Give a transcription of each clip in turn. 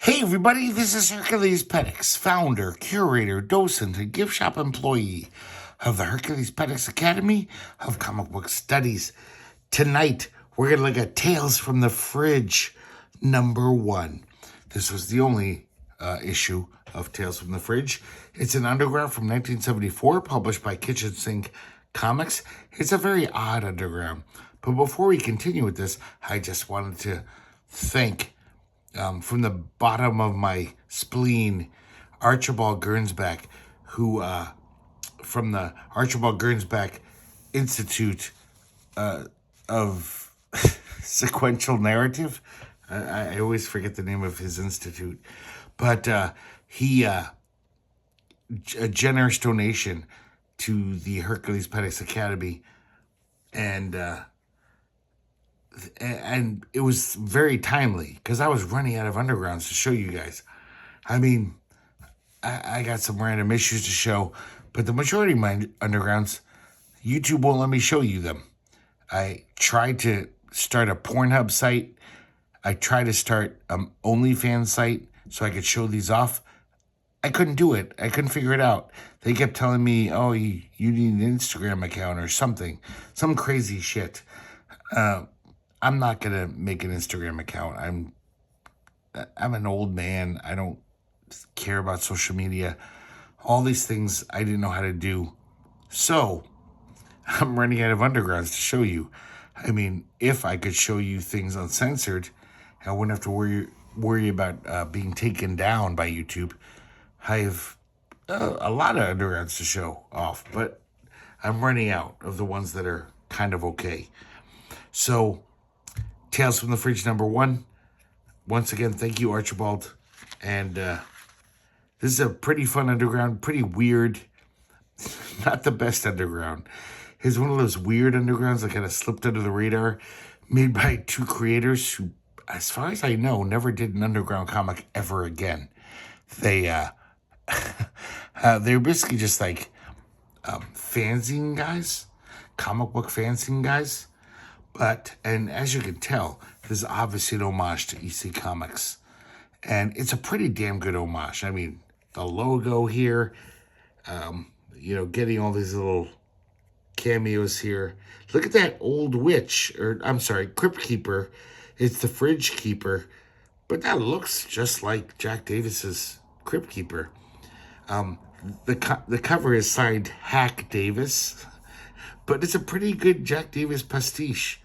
Hey everybody, this is herculespetix, founder, curator, docent, and gift shop employee of the herculespetix Academy of Comic Book Studies. Tonight, we're going to look at Tales from the Fridge, #1. This was the only issue of Tales from the Fridge. It's an underground from 1974, published by Kitchen Sink Comics. It's a very odd underground. But before we continue with this, I just wanted to thank from the bottom of my spleen, Archibald Gernsback, who from the Archibald Gernsback Institute of Sequential Narrative. I always forget the name of his institute, but he a generous donation to the herculespetix Academy, and it was very timely because I was running out of undergrounds to show you guys. I mean, I got some random issues to show, but the majority of my undergrounds, YouTube won't let me show you them. I tried to start a Pornhub site. I tried to start an OnlyFans site so I could show these off. I couldn't do it. I couldn't figure it out. They kept telling me, oh, you need an Instagram account or something. Some crazy shit. I'm not going to make an Instagram account. I'm an old man. I don't care about social media. All these things I didn't know how to do. So I'm running out of undergrounds to show you. I mean, if I could show you things uncensored, I wouldn't have to worry about being taken down by YouTube. I have a lot of undergrounds to show off, but I'm running out of the ones that are kind of okay. So, Tales from the Fridge #1. Once again, thank you, Archibald. And this is a pretty fun underground, pretty weird. Not the best underground. It's one of those weird undergrounds that kind of slipped under the radar, made by two creators who, as far as I know, never did an underground comic ever again. They're basically just like fanzine guys, comic book fanzine guys. And as you can tell, this is obviously an homage to EC Comics. And it's a pretty damn good homage. I mean, the logo here, getting all these little cameos here. Look at that old witch, Crypt Keeper. It's the Fridge Keeper. But that looks just like Jack Davis's Crypt Keeper. The cover is signed Hack Davis. But it's a pretty good Jack Davis pastiche.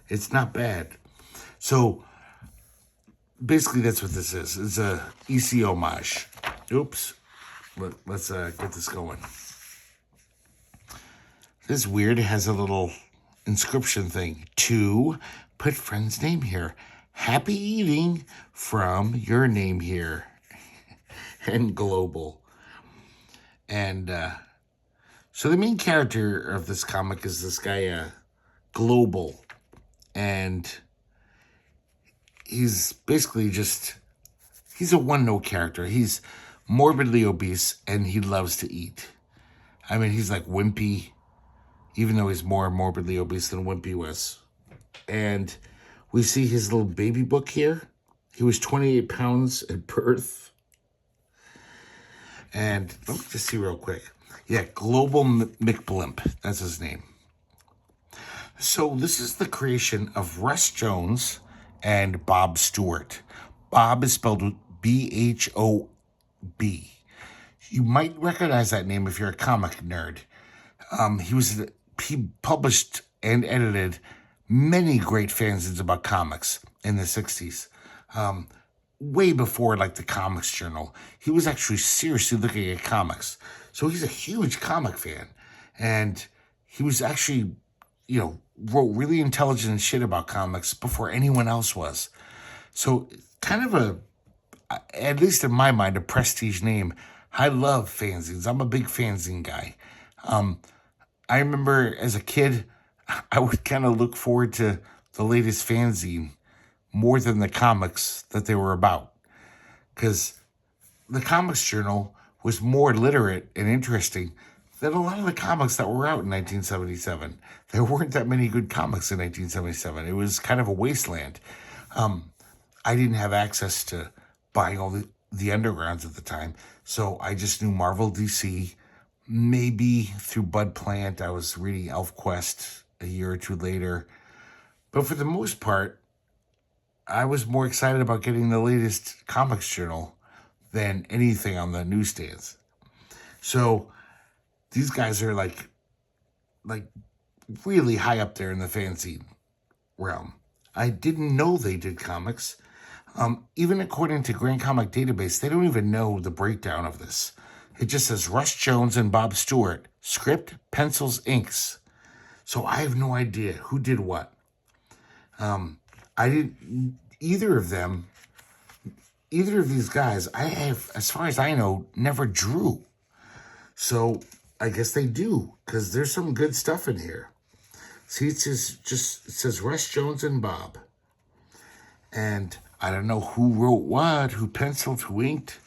It's not bad. So, basically that's what this is. It's a EC homage. Oops. Let's get this going. This is weird. It has a little inscription thing. To put friend's name here. Happy eating from your name here. And global. And, so the main character of this comic is this guy, Global. And he's basically he's a one-note character. He's morbidly obese, and he loves to eat. I mean, he's like Wimpy, even though he's more morbidly obese than Wimpy was. And we see his little baby book here. He was 28 pounds at birth. And let me just see real quick. Yeah, Global McBlimp. That's his name. So this is the creation of Russ Jones and Bhob Stewart. Bhob is spelled with Bhob. You might recognize that name if you're a comic nerd. He published and edited many great fanzines about comics in the 60s. Way before like the Comics Journal. He was actually seriously looking at comics. So he's a huge comic fan. And he was actually, wrote really intelligent shit about comics before anyone else was. So kind of at least in my mind, a prestige name. I love fanzines. I'm a big fanzine guy. I remember as a kid, I would kind of look forward to the latest fanzine more than the comics that they were about. Because the Comics Journal was more literate and interesting than a lot of the comics that were out in 1977. There weren't that many good comics in 1977. It was kind of a wasteland. I didn't have access to buying all the undergrounds at the time. So I just knew Marvel, DC. Maybe through Bud Plant, I was reading ElfQuest a year or two later. But for the most part, I was more excited about getting the latest comics journal than anything on the newsstands. So these guys are like really high up there in the fanzine realm. I didn't know they did comics. Even according to Grand Comic Database, they don't even know the breakdown of this. It just says Russ Jones and Bob Stewart, script, pencils, inks. So I have no idea who did what. I didn't, either of these guys, I have, as far as I know, never drew. So I guess they do, because there's some good stuff in here. See, it says Russ Jones and Bhob. And I don't know who wrote what, who penciled, who inked.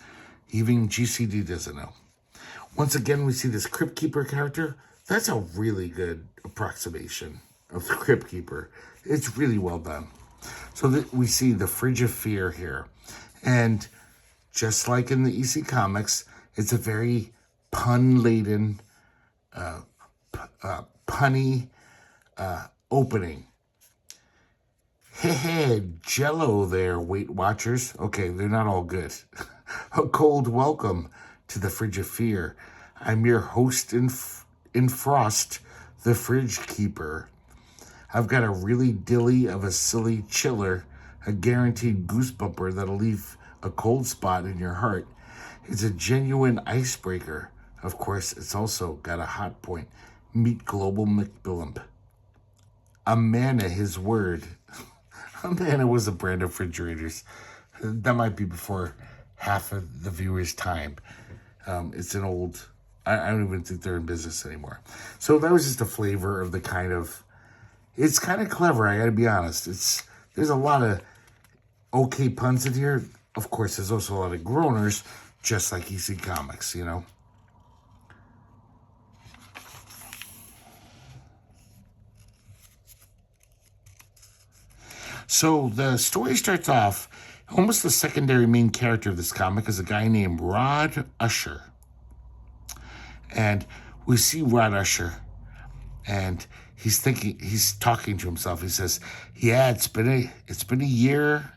Even GCD doesn't know. Once again, we see this Crypt Keeper character. That's a really good approximation of the Crypt Keeper. It's really well done. So we see the Fridge of Fear here. And just like in the EC Comics, it's a very pun-laden, punny opening. Hey, Jello there, Weight Watchers. Okay, they're not all good. A cold welcome to the Fridge of Fear. I'm your host in Frost, the Fridge Keeper. I've got a really dilly of a silly chiller, a guaranteed goosebumper that'll leave a cold spot in your heart. It's a genuine icebreaker. Of course, it's also got a hot point. Meet Global McBillump. Amana, his word. Amana was a brand of refrigerators. That might be before half of the viewers' time. It's an old... I don't even think they're in business anymore. So that was just a flavor of the kind of... It's kind of clever, I gotta be honest. There's a lot of okay puns in here. Of course, there's also a lot of groaners, just like EC Comics, you know? So the story starts off, almost the secondary main character of this comic is a guy named Rod Usher. And we see Rod Usher, and he's talking to himself. He says, yeah, it's been a year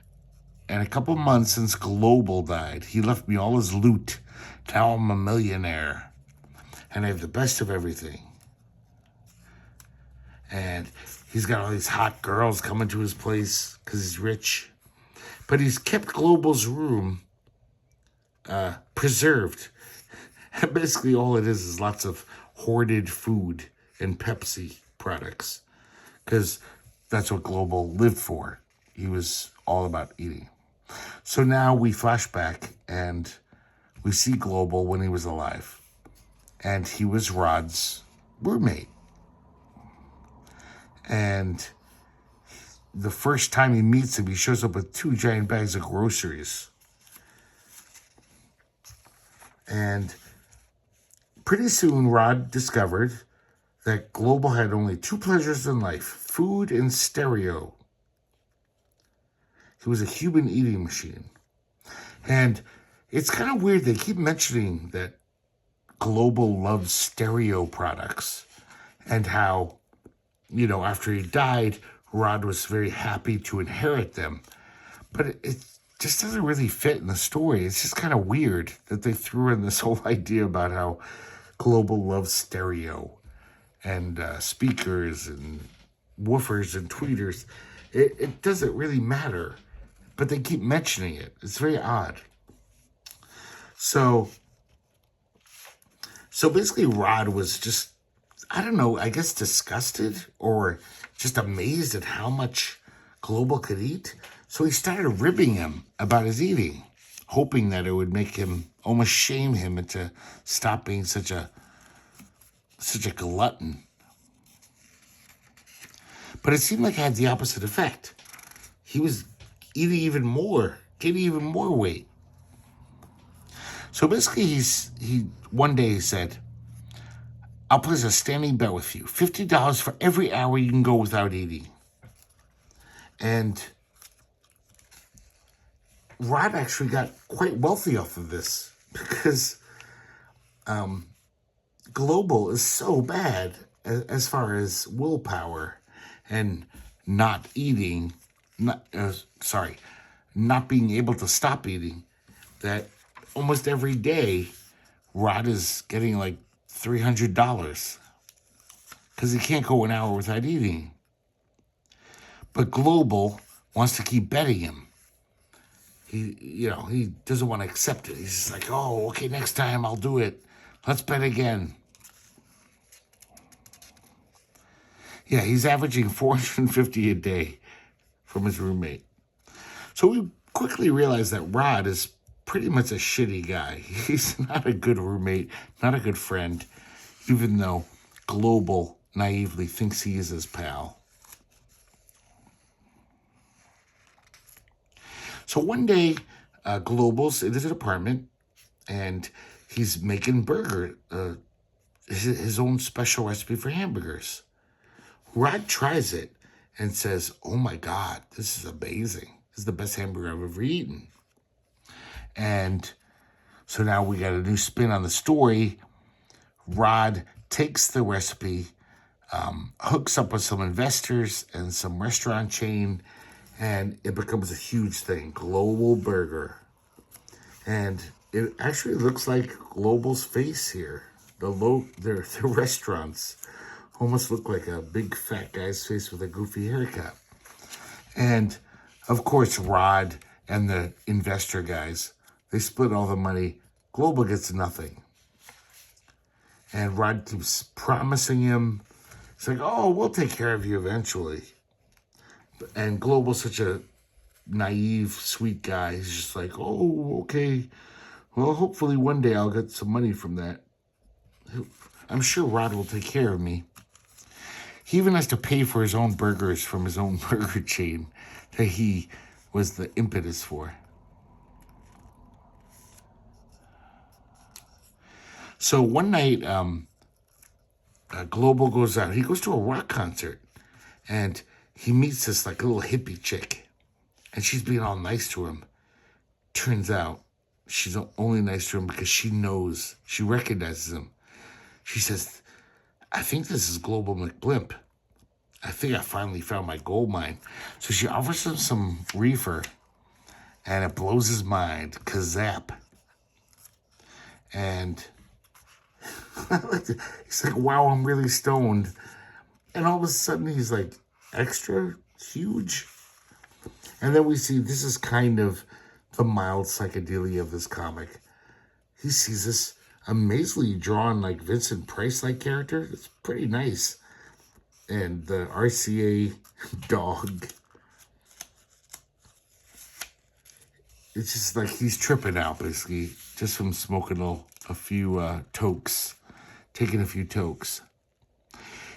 and a couple months since Global died. He left me all his loot. Now I'm a millionaire, and I have the best of everything. And he's got all these hot girls coming to his place because he's rich. But he's kept Global's room preserved. And basically all it is lots of hoarded food and Pepsi products. Because that's what Global lived for. He was all about eating. So now we flash back and we see Global when he was alive. And he was Rod's roommate. And the first time he meets him, he shows up with 2 giant bags of groceries. And pretty soon, Rod discovered that Global had only 2 pleasures in life, food and stereo. He was a human eating machine. And it's kind of weird. They keep mentioning that Global loves stereo products and how, you know, after he died, Rod was very happy to inherit them. But it just doesn't really fit in the story. It's just kind of weird that they threw in this whole idea about how Global loves stereo and speakers and woofers and tweeters. It doesn't really matter, but they keep mentioning it. It's very odd. So basically Rod was just, I don't know, I guess disgusted or just amazed at how much Global could eat. So he started ribbing him about his eating, hoping that it would make him, almost shame him into stop being such a glutton. But it seemed like it had the opposite effect. He was eating even more, getting even more weight. So basically he one day he said, I'll place a standing bet with you. $50 for every hour you can go without eating. And Rod actually got quite wealthy off of this because Global is so bad as far as willpower and not eating, not being able to stop eating, that almost every day Rod is getting like $300 because he can't go an hour without eating. But Global wants to keep betting him. He doesn't want to accept it. He's just like, oh, okay, next time I'll do it. Let's bet again. Yeah, he's averaging $450 a day from his roommate. So we quickly realized that Rod is pretty much a shitty guy. He's not a good roommate, not a good friend, even though Global naively thinks he is his pal. So one day, Global's in his apartment, and he's making his own special recipe for hamburgers. Rod tries it and says, oh my God, this is amazing. This is the best hamburger I've ever eaten. And so now we got a new spin on the story. Rod takes the recipe, hooks up with some investors and some restaurant chain, and it becomes a huge thing, Global Burger. And it actually looks like Global's face here. The restaurants almost look like a big fat guy's face with a goofy haircut. And of course, Rod and the investor guys, they split all the money. Global gets nothing. And Rod keeps promising him, it's like, oh, we'll take care of you eventually. And Global's such a naive, sweet guy. He's just like, oh, okay. Well, hopefully one day I'll get some money from that. I'm sure Rod will take care of me. He even has to pay for his own burgers from his own burger chain that he was the impetus for. So one night, Global goes out. He goes to a rock concert, and he meets this like little hippie chick, and she's being all nice to him. Turns out she's only nice to him because she recognizes him. She says, I think this is Global McBlimp. I think I finally found my gold mine. So she offers him some reefer, and it blows his mind. Kazap. And he's like, wow, I'm really stoned. And all of a sudden, he's like extra huge. And then we see this is kind of the mild psychedelia of this comic. He sees this amazingly drawn, like Vincent Price-like character. It's pretty nice. And the RCA dog. It's just like he's tripping out, basically, just from smoking a few tokes, taking a few tokes.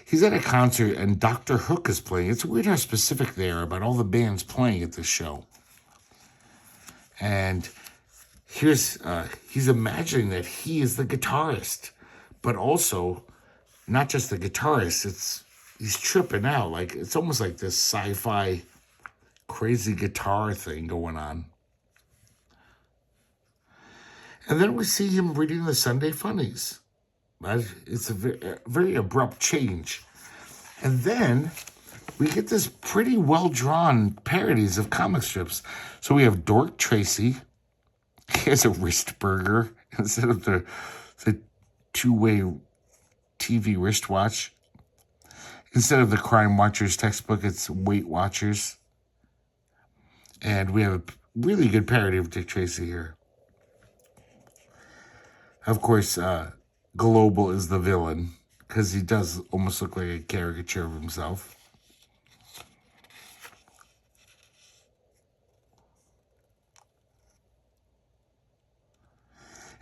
He's at a concert, and Dr. Hook is playing. It's weird how specific they are about all the bands playing at this show. And he's imagining that he is the guitarist, but also not just the guitarist. He's tripping out. Like, it's almost like this sci-fi crazy guitar thing going on. And then we see him reading the Sunday Funnies. It's a very abrupt change. And then we get this pretty well-drawn parodies of comic strips. So we have Dork Tracy. He has a wrist burger instead of the two-way TV wristwatch. Instead of the Crime Watchers textbook, it's Weight Watchers. And we have a really good parody of Dick Tracy here. Of course, Global is the villain, because he does almost look like a caricature of himself.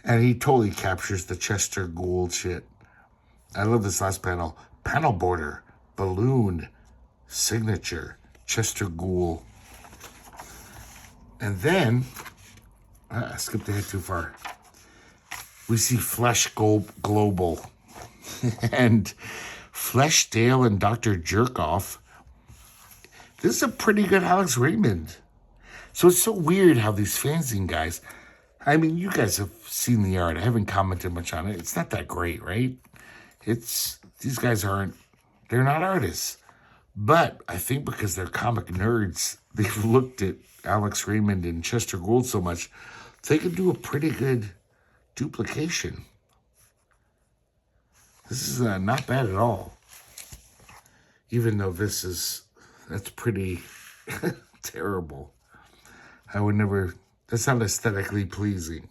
And he totally captures the Chester Gould shit. I love this last panel. Panel border, balloon, signature, Chester Gould. And then, I skipped ahead too far. We see Flesh Global and Flesh Dale and Dr. Jerkoff. This is a pretty good Alex Raymond. So it's so weird how these fanzine guys, I mean, you guys have seen the art. I haven't commented much on it. It's not that great, right? These guys they're not artists. But I think because they're comic nerds, they've looked at Alex Raymond and Chester Gould so much, they could do a pretty good duplication. This is not bad at all. Even though that's pretty terrible. I would never, that's not aesthetically pleasing.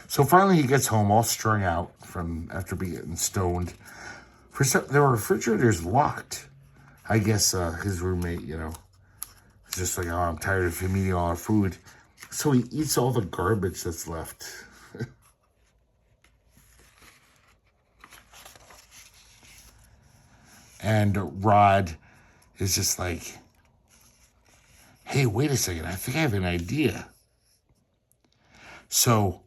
So finally he gets home all strung out from after being stoned. The refrigerator's locked. I guess his roommate, is just like, oh, I'm tired of him eating all our food. So he eats all the garbage that's left. And Rod is just like, hey, wait a second, I think I have an idea. So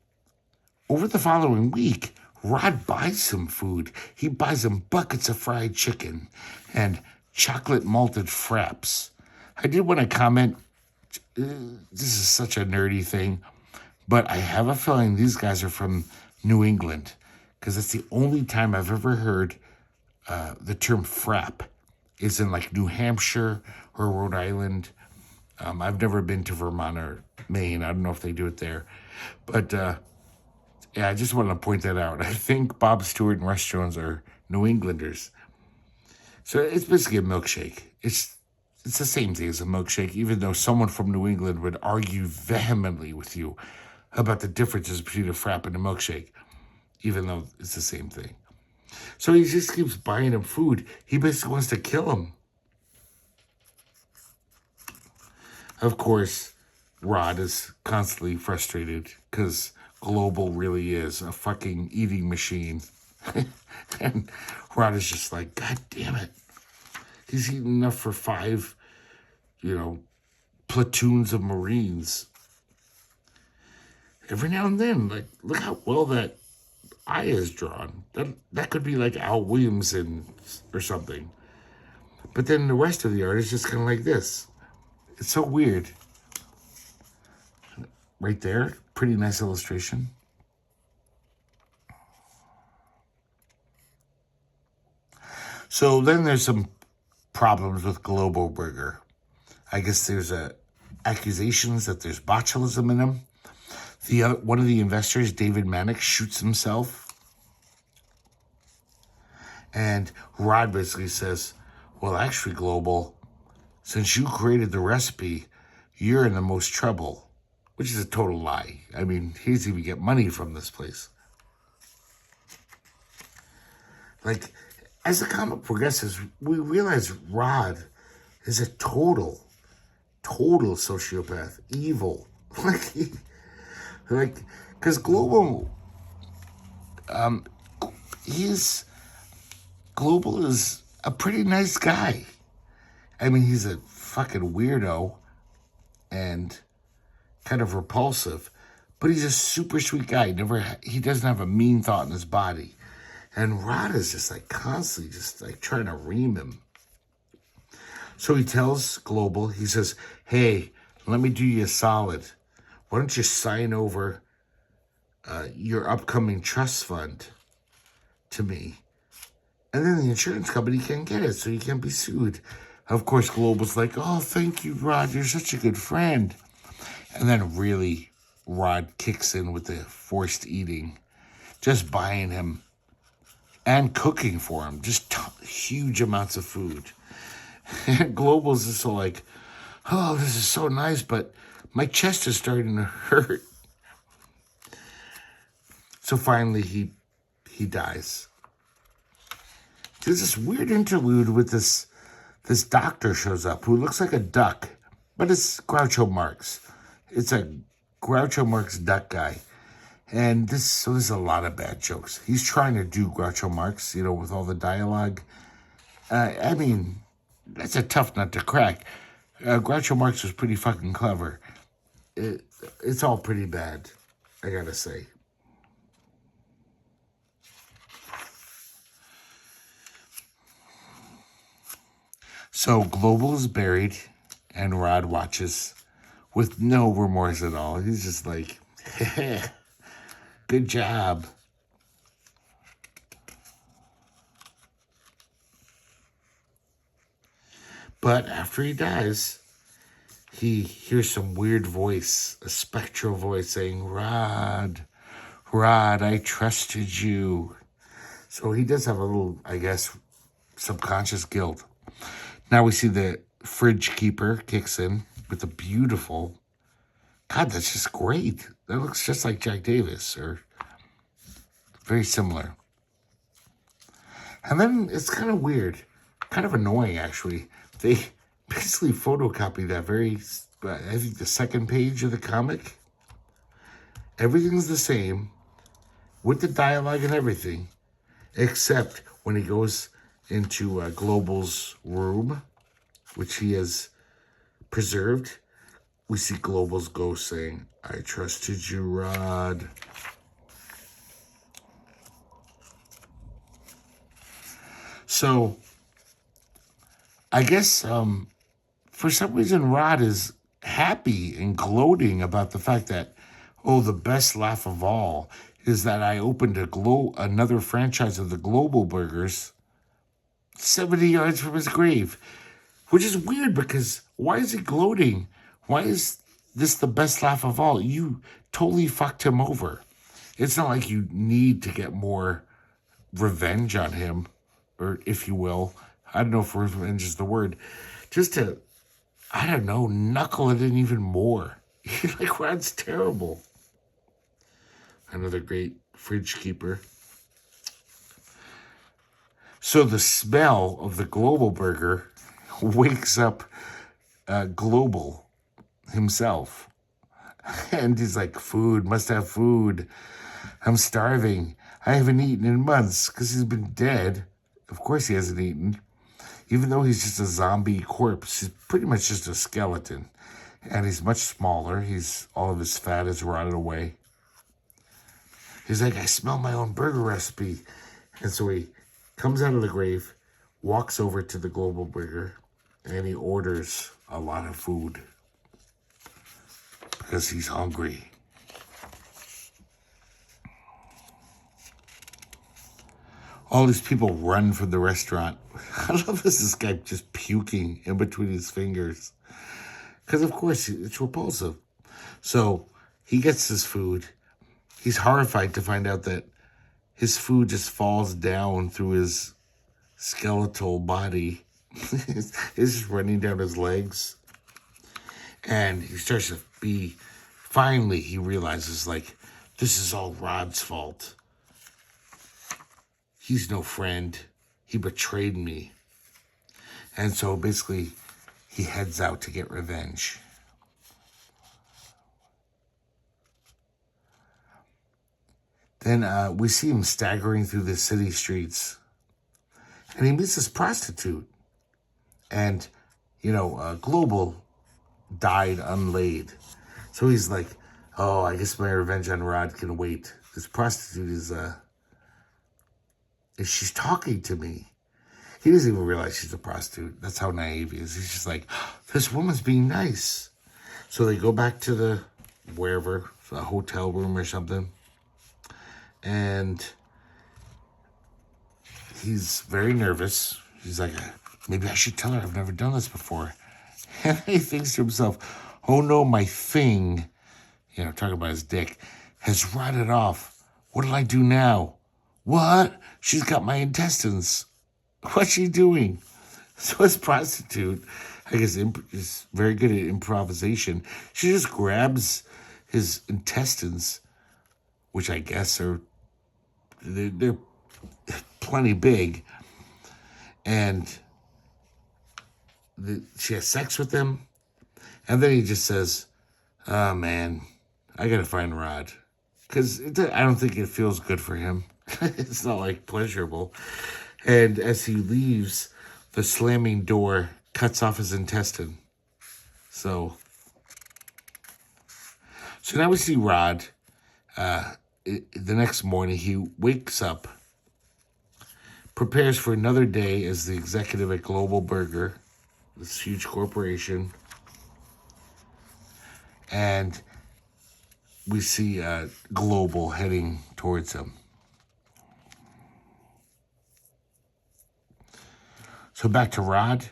over the following week, Rod buys some food. He buys him buckets of fried chicken and chocolate malted fraps. I did want to comment, this is such a nerdy thing, but I have a feeling these guys are from New England, because it's the only time I've ever heard the term frap is in like New Hampshire or Rhode Island. I've never been to Vermont or Maine. I don't know if they do it there. But yeah, I just wanted to point that out. I think Bob Stewart and Russ Jones are New Englanders. So it's basically a milkshake. It's the same thing as a milkshake, even though someone from New England would argue vehemently with you about the differences between a frap and a milkshake, even though it's the same thing. So he just keeps buying him food. He basically wants to kill him. Of course, Rod is constantly frustrated because Global really is a fucking eating machine. And Rod is just like, God damn it. He's eaten enough for 5, platoons of Marines. Every now and then, like, look how well that eye is drawn. That could be like Al Williamson or something. But then the rest of the art is just kind of like this. It's so weird. Right there, pretty nice illustration. So then there's some problems with Global Burger. I guess there's accusations that there's botulism in him. One of the investors, David Manick, shoots himself. And Rod basically says, well, actually, Global, since you created the recipe, you're in the most trouble, which is a total lie. I mean, he doesn't even get money from this place. Like, as the comic progresses, we realize Rod is a total sociopath, evil. Because Global, Global is a pretty nice guy. I mean, he's a fucking weirdo and kind of repulsive, but he's a super sweet guy. He doesn't have a mean thought in his body. And Rod is just like constantly just like trying to ream him. So he tells Global, he says, hey, let me do you a solid. Why don't you sign over your upcoming trust fund to me? And then the insurance company can't get it, so you can't be sued. Of course, Global's like, oh, thank you, Rod. You're such a good friend. And then really, Rod kicks in with the forced eating, just buying him and cooking for him, just huge amounts of food. And Global's just so like, oh, this is so nice, but my chest is starting to hurt. So finally, he dies. There's this weird interlude with this doctor shows up who looks like a duck, but it's Groucho Marx. It's a Groucho Marx duck guy. And there's a lot of bad jokes. He's trying to do Groucho Marx, with all the dialogue. I mean, that's a tough nut to crack. Groucho Marx was pretty fucking clever. It's all pretty bad, I gotta say. So Global is buried And Rod watches with no remorse at all. He's just like, good job. But after he dies, he hears some weird voice, a spectral voice saying, Rod, I trusted you. So he does have a little, I guess, subconscious guilt. Now we see the fridge keeper kicks in with a beautiful, God, that's just great. That looks just like Jack Davis, or very similar. And then it's kind of weird, kind of annoying, actually. They basically photocopy that I think the second page of the comic. Everything's the same, with the dialogue and everything, except when he goes into Global's room, which he has preserved, we see Global's ghost saying, I trusted you, Rod. So, I guess for some reason Rod is happy and gloating about the fact that, the best laugh of all is that I opened another franchise of the Global Burgers 70 yards from his grave. Which is weird, because why is he gloating? Why is this the best laugh of all? You totally fucked him over. It's not like you need to get more revenge on him, or if you will. I don't know if revenge is the word. Just to, I don't know, knuckle it in even more. You're like, Rod's terrible. Another great fridge keeper. So the smell of the Global Burger wakes up Global himself. And he's like, food, must have food. I'm starving. I haven't eaten in months because he's been dead. Of course he hasn't eaten. Even though he's just a zombie corpse, he's pretty much just a skeleton. And he's much smaller. All of his fat is rotted away. He's like, I smell my own burger recipe. And so he comes out of the grave, walks over to the Global Burger, and he orders a lot of food because he's hungry. All these people run from the restaurant. I love this guy just puking in between his fingers. Because, of course, it's repulsive. So he gets his food. He's horrified to find out that his food just falls down through his skeletal body. It's just running down his legs. And he starts to finally he realizes, like, this is all Rod's fault. He's no friend. He betrayed me. And so basically he heads out to get revenge. Then we see him staggering through the city streets. And he meets this prostitute. And, Global died unlaid. So he's like, I guess my revenge on Rod can wait. This prostitute is she's talking to me. He doesn't even realize she's a prostitute. That's how naive he is. He's just like, this woman's being nice. So they go back to the hotel room or something. And he's very nervous. He's like, maybe I should tell her I've never done this before. And he thinks to himself, oh no, my thing, talking about his dick, has rotted off. What'll I do now? What? She's got my intestines. What's she doing? So his prostitute, I guess, is very good at improvisation. She just grabs his intestines, which I guess they're plenty big, and she has sex with him, and then he just says, oh man, I gotta find Rod, because I don't think it feels good for him. It's not like pleasurable. And as he leaves, the slamming door cuts off his intestine. So now we see Rod. The next morning, he wakes up, prepares for another day as the executive at Global Burger, this huge corporation. And we see Global heading towards him. So back to Rod.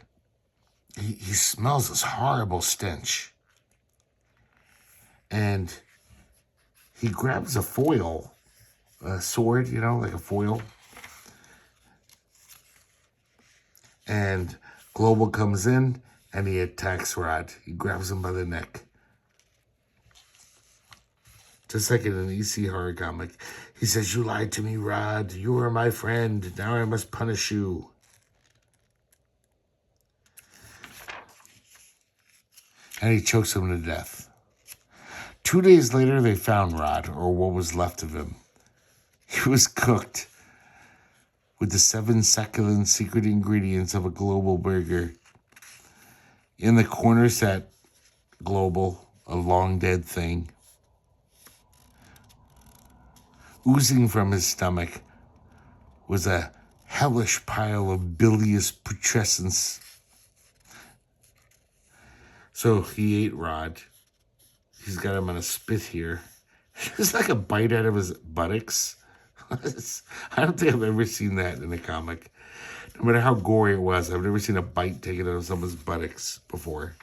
He smells this horrible stench. And he grabs a foil, a sword, you know, like a foil. And Global comes in and he attacks Rod. He grabs him by the neck. Just like in an EC horror comic. He says, "You lied to me, Rod. You were my friend. Now I must punish you." And he chokes him to death. 2 days later, they found Rod, or what was left of him. He was cooked with the 7 succulent secret ingredients of a Global burger. In the corner sat Global, a long dead thing. Oozing from his stomach was a hellish pile of bilious putrescence. So he ate Rod. He's got him on a spit here. It's like a bite out of his buttocks. I don't think I've ever seen that in a comic. No matter how gory it was, I've never seen a bite taken out of someone's buttocks before.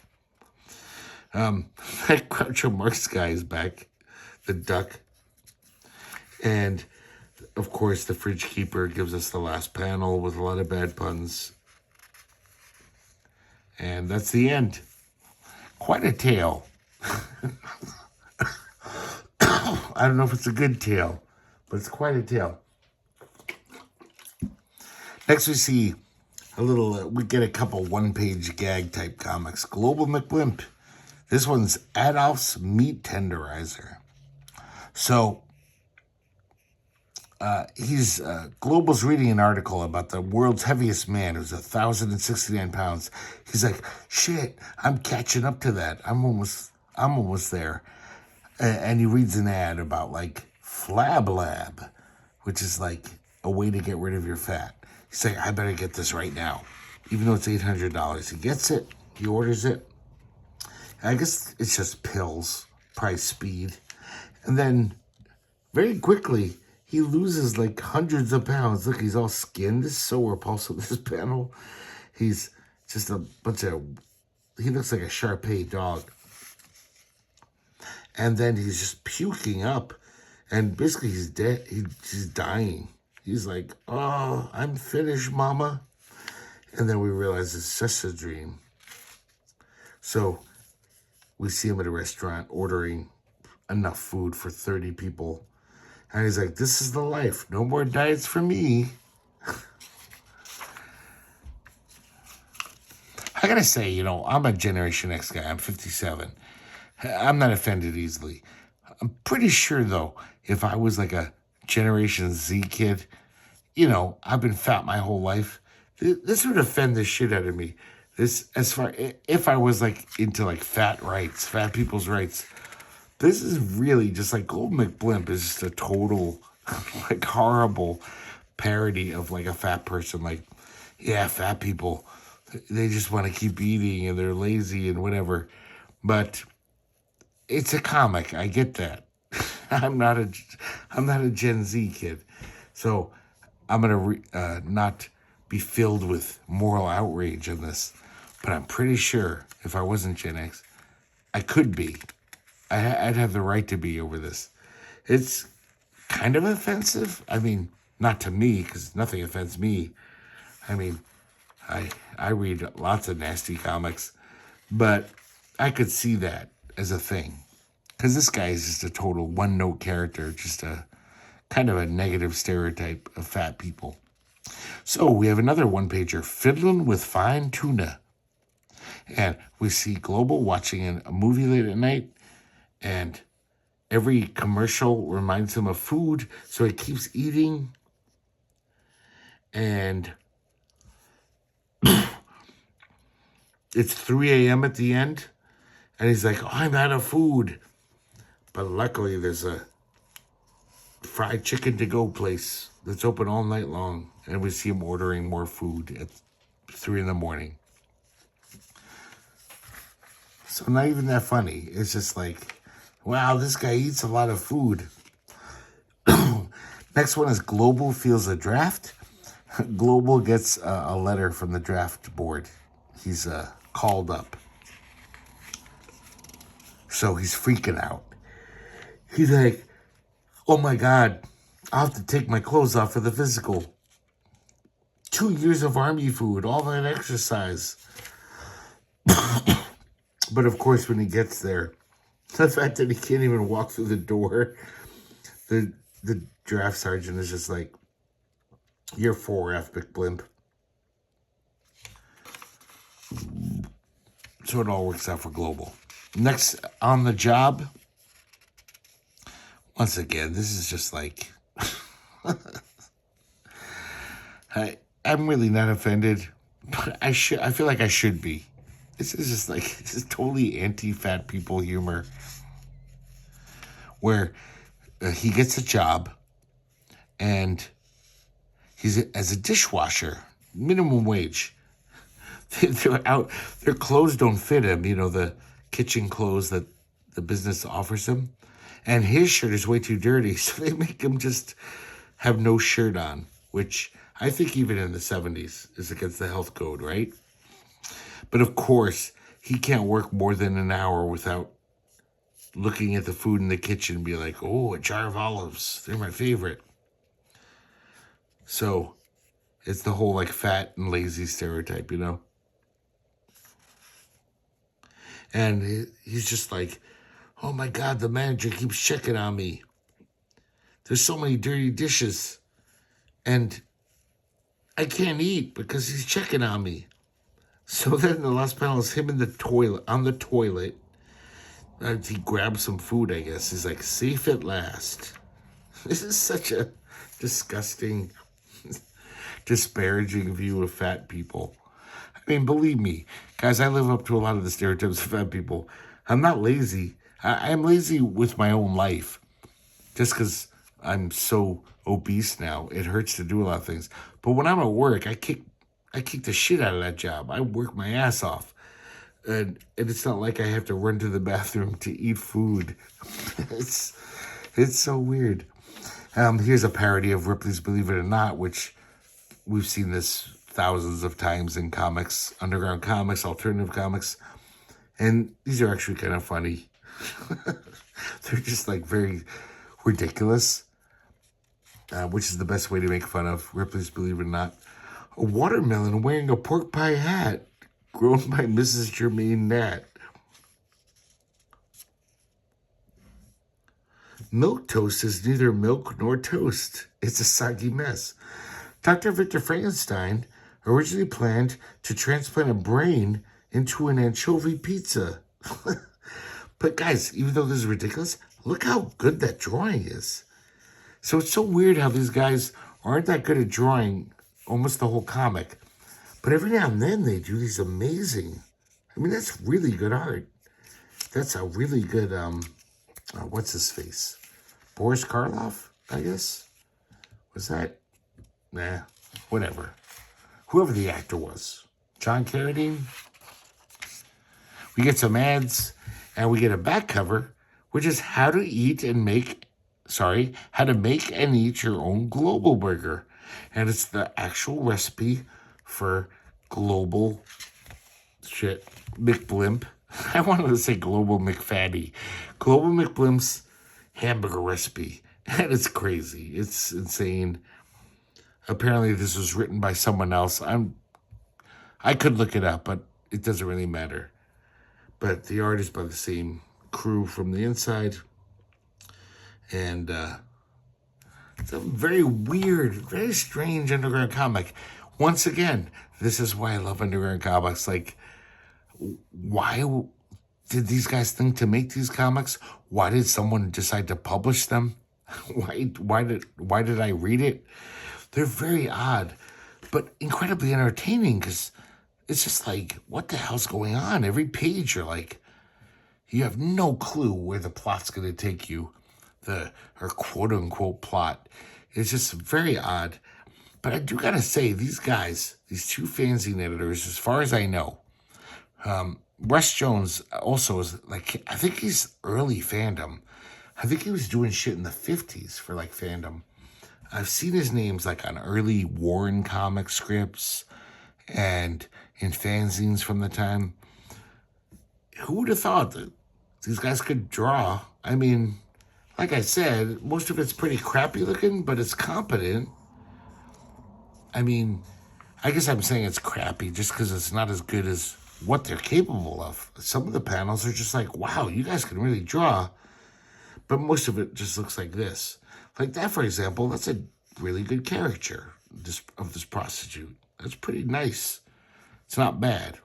That Groucho Marx guy is back. The duck. And, of course, the fridge keeper gives us the last panel with a lot of bad puns. And that's the end. Quite a tale. I don't know if it's a good tale, but it's quite a tale. Next we see a little, we get a couple one-page gag type comics. Global McBlimp. This one's Adolf's Meat Tenderizer. So, Global's reading an article about the world's heaviest man who's 1,069 pounds. He's like, shit, I'm catching up to that. I'm almost there. And he reads an ad about like Flab Lab, which is like a way to get rid of your fat. He's like, I better get this right now. Even though it's $800. He gets it. He orders it. I guess it's just pills, probably speed. And then very quickly, he loses like hundreds of pounds. Look, he's all skinned. This is so repulsive, this panel. He's just a bunch of, he looks like a Shar-Pei dog. And then he's just puking up. And basically he's dead. He's dying. He's like, oh, I'm finished, mama. And then we realize it's just a dream. So we see him at a restaurant ordering enough food for 30 people. And he's like, this is the life. No more diets for me. I gotta say, you know, I'm a Generation X guy. I'm 57. I'm not offended easily. I'm pretty sure, though, if I was like a Generation Z kid, you know, I've been fat my whole life. This would offend the shit out of me. This, as far, if I was like into like fat rights, fat people's rights. This is really just like Gold McBlimp is just a total, like, horrible parody of like a fat person. Like, yeah, fat people, they just want to keep eating and they're lazy and whatever. But it's a comic. I get that. I'm not a Gen Z kid, so I'm gonna not be filled with moral outrage on this. But I'm pretty sure if I wasn't Gen X, I could be. I'd have the right to be over this. It's kind of offensive. I mean, not to me, because nothing offends me. I mean, I read lots of nasty comics, but I could see that as a thing. Because this guy is just a total one-note character, just a kind of a negative stereotype of fat people. So we have another one-pager, Fiddling with Fine Tuna. And we see Global watching a movie late at night, and every commercial reminds him of food, so he keeps eating. And it's 3 a.m. at the end, and he's like, oh, I'm out of food. But luckily, there's a fried chicken to-go place that's open all night long, and we see him ordering more food at 3 in the morning. So not even that funny. It's just like, wow, this guy eats a lot of food. Next one is Global feels a draft. Global gets a letter from the draft board. He's called up. So he's freaking out. He's like, oh my God, I'll have to take my clothes off for the physical. 2 years of army food, all that exercise. But of course, when he gets there, the fact that he can't even walk through the door, the draft sergeant is just like, you're 4F, big blimp. So it all works out for Global. Next on the job, once again, this is just like, I'm really not offended, but I feel like I should be. This is just like, this is totally anti-fat people humor, where he gets a job and he's as a dishwasher, minimum wage. They're out, their clothes don't fit him, you know, the kitchen clothes that the business offers him. And his shirt is way too dirty, so they make him just have no shirt on, which I think even in the 70s is against the health code, right? But of course, he can't work more than an hour without looking at the food in the kitchen and be like, oh, a jar of olives. They're my favorite. So it's the whole like fat and lazy stereotype, you know? And he's just like, oh my God, the manager keeps checking on me. There's so many dirty dishes. And I can't eat because he's checking on me. So then the last panel is him in the toilet, on the toilet. He grabs some food, I guess. He's like, safe at last. This is such a disgusting, disparaging view of fat people. I mean, believe me, guys, I live up to a lot of the stereotypes of fat people. I'm not lazy. I'm lazy with my own life. Just because I'm so obese now, it hurts to do a lot of things. But when I'm at work, I kick the shit out of that job. I work my ass off. And it's not like I have to run to the bathroom to eat food. It's so weird. Here's a parody of Ripley's Believe It or Not, which we've seen this thousands of times in comics, underground comics, alternative comics. And these are actually kind of funny. They're just like very ridiculous, which is the best way to make fun of Ripley's Believe It or Not. A watermelon wearing a pork pie hat grown by Mrs. Germaine Nat. Milk toast is neither milk nor toast. It's a soggy mess. Dr. Victor Frankenstein originally planned to transplant a brain into an anchovy pizza. But guys, even though this is ridiculous, look how good that drawing is. So it's so weird how these guys aren't that good at drawing almost the whole comic. But every now and then they do these amazing, I mean, that's really good art. That's a really good, what's his face? Boris Karloff, I guess? Was that? Nah, whatever. Whoever the actor was. John Carradine? We get some ads, and we get a back cover, which is how to make and eat your own Global burger. And it's the actual recipe for Global McBlimp. I wanted to say Global McFatty. Global McBlimp's hamburger recipe. And it's crazy. It's insane. Apparently this was written by someone else. I could look it up, but it doesn't really matter. But the art is by the same crew from the inside. And it's a very weird, very strange underground comic. Once again, this is why I love underground comics. Like, why did these guys think to make these comics? Why did someone decide to publish them? Why did I read it? They're very odd, but incredibly entertaining because it's just like, what the hell's going on? Every page you're like, you have no clue where the plot's going to take you. Or quote-unquote plot. It's just very odd. But I do got to say, these guys, these two fanzine editors, as far as I know, Russ Jones also is like, I think he's early fandom. I think he was doing shit in the 50s for like fandom. I've seen his names like on early Warren comic scripts and in fanzines from the time. Who would have thought that these guys could draw? I mean, like I said, most of it's pretty crappy looking, but it's competent. I mean, I guess I'm saying it's crappy just because it's not as good as what they're capable of. Some of the panels are just like, wow, you guys can really draw. But most of it just looks like this. Like that, for example, that's a really good caricature of this prostitute. That's pretty nice. It's not bad.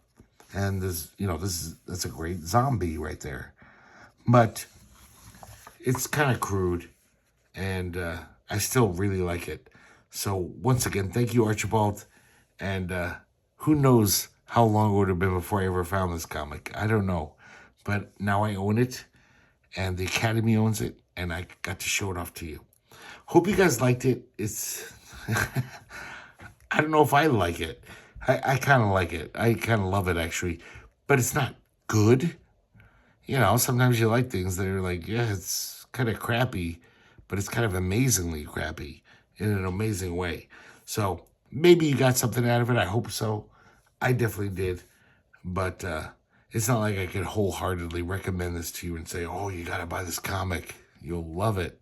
And that's a great zombie right there. But it's kind of crude, and I still really like it. So once again, thank you, Archibald. And who knows how long it would have been before I ever found this comic. I don't know. But now I own it, and the Academy owns it, and I got to show it off to you. Hope you guys liked it. It's... I don't know if I like it. I kind of like it. I kind of love it, actually. But it's not good. You know, sometimes you like things that are like, yeah, it's kind of crappy, but it's kind of amazingly crappy in an amazing way. So maybe you got something out of it. I hope so. I definitely did. But it's not like I could wholeheartedly recommend this to you and say, oh, you got to buy this comic. You'll love it.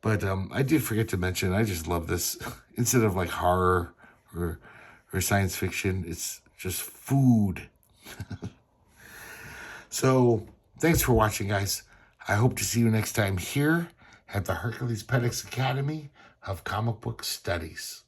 But I did forget to mention, I just love this. Instead of like horror or science fiction, it's just food. So thanks for watching, guys. I hope to see you next time here at the herculespetix Academy of Comic Book Studies.